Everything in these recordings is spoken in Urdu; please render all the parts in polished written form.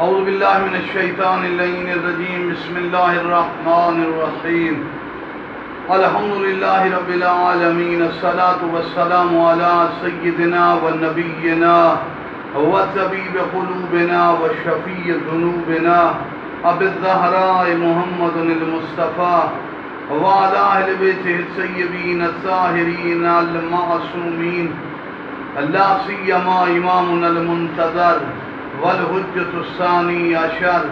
اعوذ باللہ من الشیطان اللعین الرجیم بسم اللہ الرحمن الرحیم الحمدللہ رب العالمین الصلاة والسلام علی سیدنا و نبینا و طبیب قلوبنا و شفیع ذنوبنا ابی الزہراء محمد المصطفیٰ وعلی اہل بیتہ الطیبین الطاہرین المعصومین لا سیما امامنا المنتظر والحجة الثانی عشر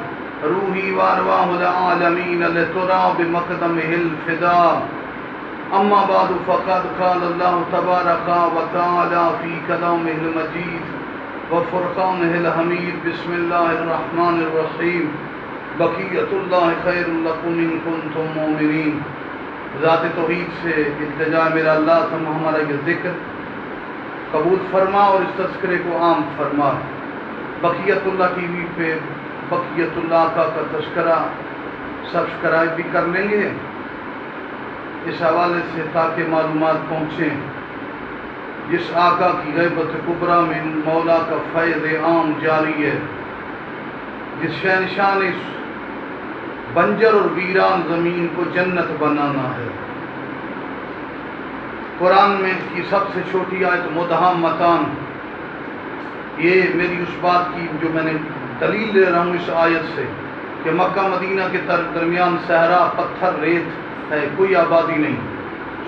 روحی وارواح العالمین لترا بمقدمہ الفداء اما بعد فقد قال اللہ تبارک و تعالی فی کلامہ المجید وفرقانہ الحمید بسم اللہ الرحمن الرحیم بقیت اللہ خیر لکم ان کنتم مومنین۔ ذات توحید سے التجا میرا اللہ تم ہمارا یہ ذکر قبول فرما اور اس تذکرے کو عام فرما۔ بقیت اللہ ٹی وی پہ بقیت اللہ کا تذکرہ سبسکرائب بھی کر لیں گے اس حوالے سے تاکہ معلومات پہنچیں۔ جس آقا کی غیبت کبریٰ میں مولا کا فیض عام جاری ہے، جس شہنشاہ نے بنجر اور ویران زمین کو جنت بنانا ہے۔ قرآن میں کی سب سے چھوٹی آیت مدہامتان، یہ میری اس بات کی جو میں نے دلیل لے رہا ہوں اس آیت سے کہ مکہ مدینہ کے درمیان صحرا پتھر ریت ہے، کوئی آبادی نہیں۔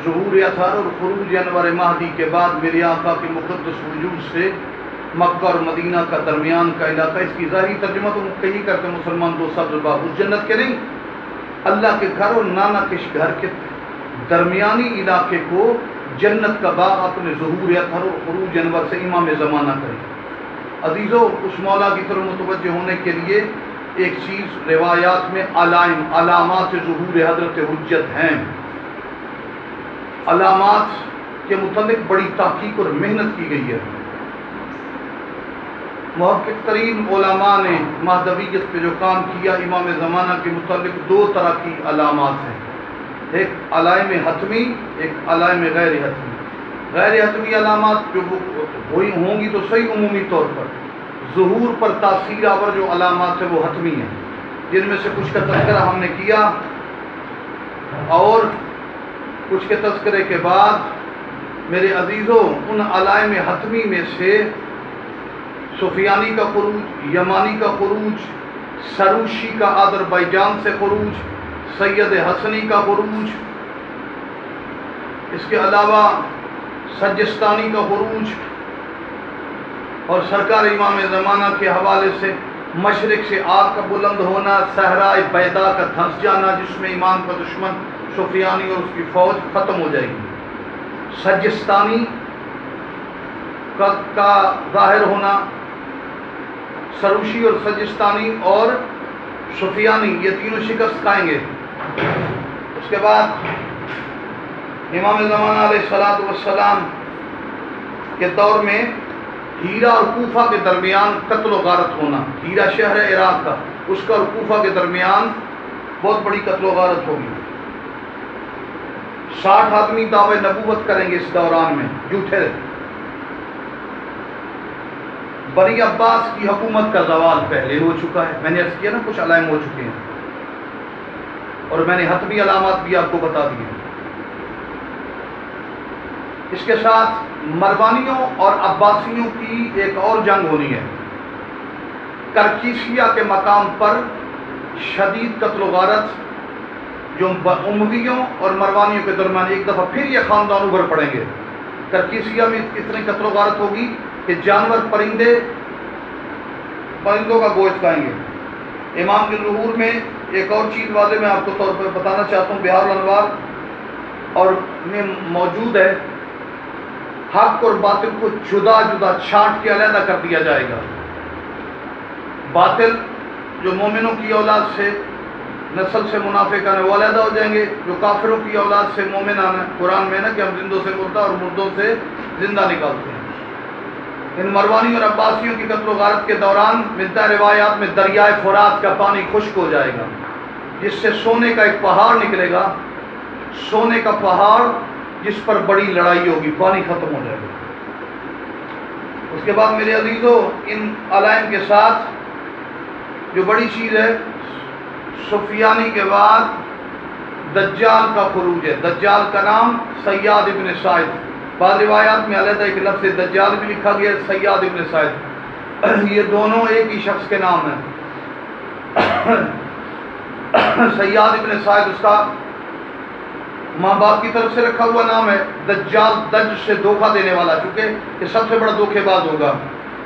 ظہور اطہار اور خروج انور مہدی کے بعد میرے آقا کے مقدس وجود سے مکہ اور مدینہ کا درمیان کا علاقہ، اس کی ظاہری ترجمہ تو کہیں کرتے مسلمان دو سبز باغ، اس جنت کے نہیں، اللہ کے گھر اور نانا کے گھر کے درمیانی علاقے کو جنت کا باغ اپنے ظہور اطہر اور خروج انور سے امام زمانہ کرے۔ عزیزو، اس مولا کی طرف متوجہ ہونے کے لیے ایک چیز روایات میں علامات ظہور حضرت حجت ہیں۔ علامات کے متعلق بڑی تحقیق اور محنت کی گئی ہے۔ محقق ترین علماء نے مہدویت پہ جو کام کیا، امام زمانہ کے متعلق دو طرح کی علامات ہیں، ایک علائم حتمی، ایک علائم غیر حتمی۔ غیر حتمی علامات جو وہی ہوں گی تو صحیح عمومی طور پر، ظہور پر تاثیر آور جو علامات ہیں وہ حتمی ہیں، جن میں سے کچھ کا تذکرہ ہم نے کیا، اور کچھ کے تذکرے کے بعد میرے عزیزوں ان علائم حتمی میں سے سفیانی کا خروج، یمانی کا خروج، سروشی کا آذربائیجان سے خروج، سید حسنی کا خروج، اس کے علاوہ سجستانی کا خروج، اور سرکار امام زمانہ کے حوالے سے مشرق سے آگ کا بلند ہونا، صحرائے بیضاء کا دھنس جانا جس میں ایمان کا دشمن سفیانی اور اس کی فوج ختم ہو جائے گی، سجستانی کا ظاہر ہونا، سروشی اور سجستانی اور سفیانی یہ تینوں شکست کھائیں گے۔ اس کے بعد امام زمانہ علیہ السلام کے دور میں ہیرا اور کوفہ کے درمیان قتل و غارت ہونا، ہیرا شہر ہے عراق کا، اس کا اور کوفہ کے درمیان بہت بڑی قتل و غارت ہوگی۔ 60 آدمی دعوی نبوت کریں گے اس دوران میں، جھوٹے۔ بنی عباس کی حکومت کا زوال پہلے ہو چکا ہے، میں نے عرض کیا نا کچھ علائم ہو چکے ہیں، اور میں نے حتمی علامات بھی آپ کو بتا دی ہیں۔ اس کے ساتھ مروانیوں اور عباسیوں کی ایک اور جنگ ہونی ہے۔ کرکیسیہ کے مقام پر شدید قتل و غارت جو امویوں اور مروانیوں کے درمیان، ایک دفعہ پھر یہ خاندان ابھر پڑیں گے۔ کرکیسیہ میں اتنی قتل و غارت ہوگی کہ جانور پرندوں کا گوشت کھائیں گے۔ امام کے ظہور میں ایک اور چیز واضح میں آپ کو طور پر بتانا چاہتا ہوں، بہار الانوار اور میں موجود ہے، حق اور باطل کو جدا جدا چھانٹ کے علیحدہ کر دیا جائے گا۔ باطل جو مومنوں کی اولاد سے نسل سے منافق آنے وہ علیحدہ ہو جائیں گے، جو کافروں کی اولاد سے مومن آنا، قرآن میں نا کہ ہم زندوں سے مردہ اور مردوں سے زندہ نکالتے ہیں۔ ان مروانی اور عباسیوں کی قتل و غارت کے دوران ملتا ہے روایات میں دریائے فرات کا پانی خشک ہو جائے گا، جس سے سونے کا ایک پہاڑ نکلے گا، سونے کا پہاڑ جس پر بڑی لڑائی ہوگی، پانی ختم ہو جائے گا۔ اس کے بعد میرے عزیزو ان علائم کے ساتھ جو بڑی چیز ہے سفیانی کے بعد دجال کا خروج ہے. دجال کا نام سیاد ابن سعد، بعض روایات میں علیحدہ ایک لفظ دجال بھی لکھا گیا سیاد ابن سعد. یہ دونوں ایک ہی شخص کے نام ہیں. سیاد ابن سعد اس کا ماں باپ کی طرف سے رکھا ہوا نام ہے. دجال دج سے دھوکہ دینے والا، چونکہ یہ سب سے بڑا دھوکے باز ہوگا.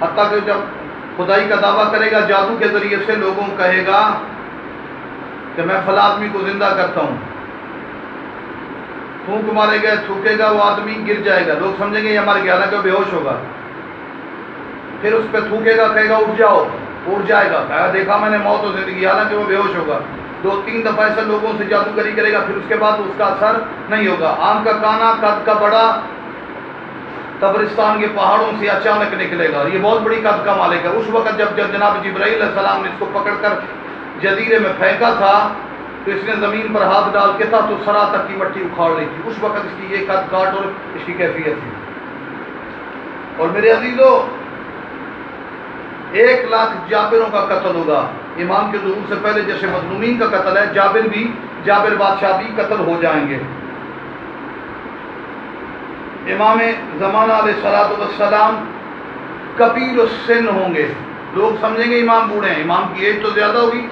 حتیٰ کہ جب خدائی کا دعویٰ کرے گا جادو کے ذریعے سے لوگوں کو کہے گا کہ میں فلاں آدمی کو زندہ کرتا ہوں، پھونک مارے گئے تھوکے گا وہ آدمی گر جائے گا، لوگ سمجھیں گے یہ مر گیا، حالانکہ وہ بے ہوش ہوگا. پھر اس پہ تھوکے گا، کہے گا اٹھ جاؤ، اٹھ جائے گا، کہا دیکھا میں نے موت و زندگی، حالانکہ وہ بے ہوش ہوگا. 2-3 دفعہ ایسے لوگوں سے جادوگری کرے گا، پھر اس کے بعد اس کا اثر نہیں ہوگا. آنکھ کا کانا، قد کا بڑا، قبرستان کے پہاڑوں سے اچانک نکلے گا. یہ بہت بڑی قد کا مالک ہے. اس وقت جب جناب جبرائیل علیہ السلام نے اس کو پکڑ کر جزیرے میں پھینکا تھا تو اس نے زمین پر ہاتھ ڈال کے تھا تو سرا تک کی مٹی اکھاڑ لی تھی. اس وقت اس کی یہ قد کاٹ اور اس کی کیفیت تھی. اور میرے عزیزو 1 لاکھ جابروں کا قتل ہوگا. امام کے ظہور سے پہلے جیسے مظلومین کا قتل ہے، جابر بادشاہ بھی قتل ہو جائیں گے. امام زمانہ علیہ السلام کبیر السن ہوں گے. لوگ سمجھیں گے امام بوڑھے ہیں، امام کی ایج تو زیادہ ہوگی.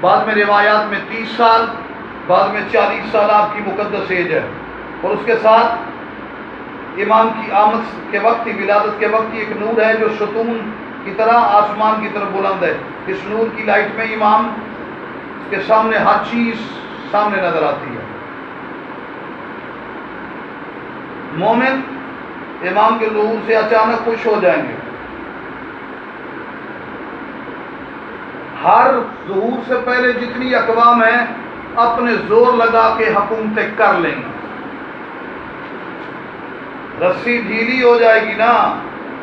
بعد میں روایات میں 30 سال، بعد میں 40 سال آپ کی مقدس ایج ہے. اور اس کے ساتھ امام کی آمد کے وقت ہی، ولادت کے وقت ہی ایک نور ہے جو ستون کی طرح آسمان کی طرف بلند ہے. اس نور کی لائٹ میں امام کے سامنے ہر چیز سامنے نظر آتی ہے. مومن امام کے ظہور سے اچانک خوش ہو جائیں گے. ہر ظہور سے پہلے جتنی اقوام ہیں اپنے زور لگا کے حکومتیں کر لیں گے. رسی ڈھیلی ہو جائے گی نا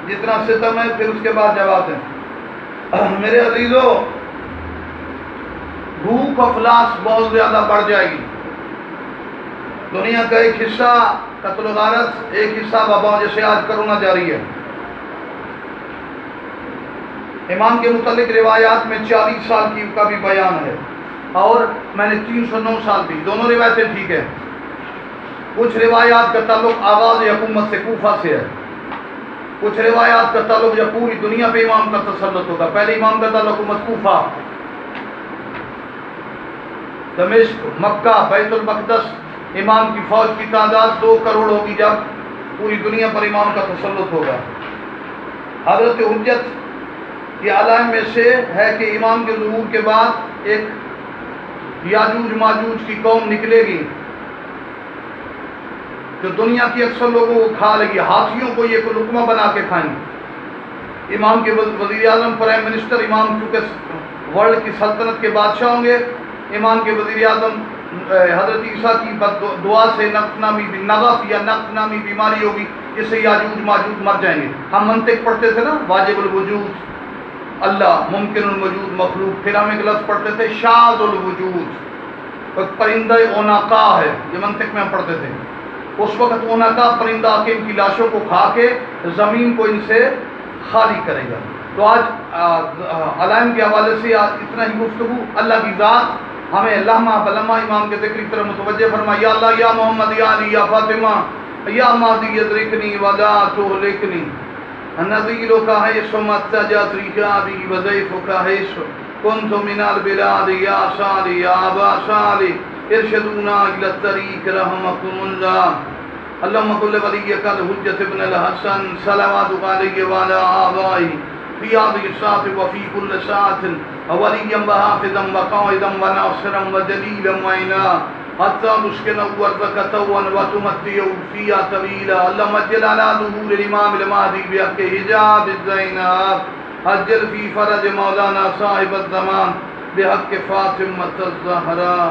جتنا ستم ہے، پھر اس کے بعد جواب دیں. میرے عزیزو بھوک افلاس بہت زیادہ بڑھ جائے گی. دنیا کا ایک حصہ قتل و غارت، ایک حصہ وبا جیسے آج کرونا جاری ہے. امام کے متعلق روایات میں 40 سال کی کا بھی بیان ہے، اور میں نے 309 سال بھی، دونوں روایتیں ٹھیک ہیں. کچھ روایات کا تعلق آغاز حکومت سے کوفہ سے ہے، کچھ روایات کا تعلق جب پوری دنیا پہ امام کا تسلط ہوگا. پہلے امام کا تعلق حکومت کوفہ، دمشق، مکہ، بیت المقدس. امام کی فوج کی تعداد 2 کروڑ ہوگی جب پوری دنیا پر امام کا تسلط ہوگا. حضرت حجت کی علائم میں سے ہے کہ امام کے ظہور کے بعد ایک یاجوج ماجوج کی قوم نکلے گی جو دنیا کی اکثر لوگوں کو کھا لے گی. ہاتھیوں کو یہ لقمہ بنا کے کھائیں گے. امام کے وزیر اعظم، پرائم منسٹر، امام چونکہ ورلڈ کی سلطنت کے بادشاہ ہوں گے، امام کے وزیر اعظم حضرت عیسیٰ کی دعا سے نغف یا نقص نامی بیماری ہوگی جس سے یاجوج ماجوج مر جائیں گے. ہم منطق پڑھتے تھے نا، واجب الوجود اللہ، ممکن الوجود مخلوق. پھر ہم ایک لفظ پڑھتے تھے شاذ الوجود، پرندہ اوناقا ہے، یہ منطق میں ہم پڑھتے تھے. اس وقت اوناقا پرندہ آ کے ان کی لاشوں کو کھا کے زمین کو ان سے خالی کرے گا. تو آج علائم کے حوالے سے اتنا ہی گفتگو. اللہ کی ذات ہمیں لمحہ بلمحہ امام کے ذکر کی طرف متوجہ فرمائے. یا اللہ، یا محمد، یا علی، یا فاطمہ، یا ماضی ادرکنی ولا تہلکنی، نذیر کا حیث متجت ریکابی وضیف کا حیث کنت من البلاد یا صالی یا ابا صالی ارشدونا الی الطریق رحمکم اللہ. اللہم کل ولیک الحجت ابن الحسن صلواتک علیہ وعلی آبائی فی هذه الساعة وفی كل ساعة ولیا وحافظا وقائدا وناصرا ودلیلا معینا حتى نسكن أرضك توا وتمتع فيها طويلا. اللهم اجعل على ظهور الإمام المهدي بحق حجاب الزينب، اجل في فرج مولانا صاحب الزمان بحق فاطمة الزهراء.